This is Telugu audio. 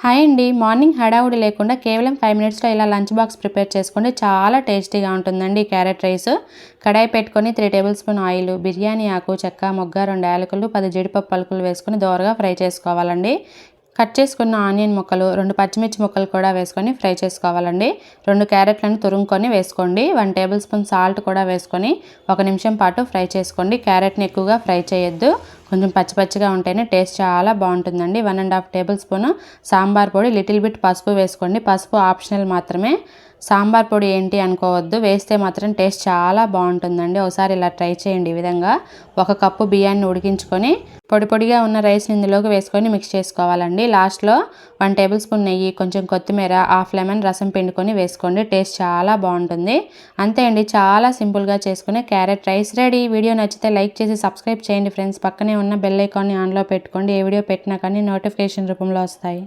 హాయ్ అండి. మార్నింగ్ హడావుడి లేకుండా కేవలం 5 మినిట్స్లో ఇలా లంచ్ బాక్స్ ప్రిపేర్ చేసుకోండి. చాలా టేస్టీగా ఉంటుందండి ఈ క్యారెట్ రైస్. కడాయి పెట్టుకొని 3 టేబుల్ స్పూన్ ఆయిల్, బిర్యానీ ఆకు, చెక్క, మొగ్గ, 2 యాలకులు, 10 జీడిపప్పు పలుకులు వేసుకొని దోరగా ఫ్రై చేసుకోవాలండి. కట్ చేసుకున్న ఆనియన్ ముక్కలు, 2 పచ్చిమిర్చి ముక్కలు కూడా వేసుకొని ఫ్రై చేసుకోవాలండి. 2 క్యారెట్లను తురుముకొని వేసుకోండి. 1 టేబుల్ స్పూన్ సాల్ట్ కూడా వేసుకొని 1 నిమిషం పాటు ఫ్రై చేసుకోండి. క్యారెట్ని ఎక్కువగా ఫ్రై చేయొద్దు, కొంచెం పచ్చి పచ్చిగా ఉంటేనే టేస్ట్ చాలా బాగుంటుందండి. 1½ టేబుల్ స్పూన్ సాంబార్ పొడి, లిటిల్ బిట్ పసుపు వేసుకోండి. పసుపు ఆప్షనల్ మాత్రమే. సాంబార్ పొడి ఏంటి అనుకోవద్దు, వేస్తే మాత్రం టేస్ట్ చాలా బాగుంటుందండి. ఒకసారి ఇలా ట్రై చేయండి. ఈ విధంగా 1 కప్పు బియ్యాన్ని ఉడికించుకొని పొడి పొడిగా ఉన్న రైస్ని ఇందులోకి వేసుకొని మిక్స్ చేసుకోవాలండి. లాస్ట్లో 1 టేబుల్ స్పూన్ నెయ్యి, కొంచెం కొత్తిమీర, హాఫ్ లెమన్ రసం పిండుకొని వేసుకోండి. టేస్ట్ చాలా బాగుంటుంది. అంతే అండి, చాలా సింపుల్గా చేసుకునే క్యారెట్ రైస్ రెడీ. వీడియో నచ్చితే లైక్ చేసి సబ్స్క్రైబ్ చేయండి ఫ్రెండ్స్. పక్కనే ఉన్న బెల్ ఐకాన్ని ఆన్లో పెట్టుకోండి. ఏ వీడియో పెట్టినా కానీ నోటిఫికేషన్ రూపంలో వస్తాయి.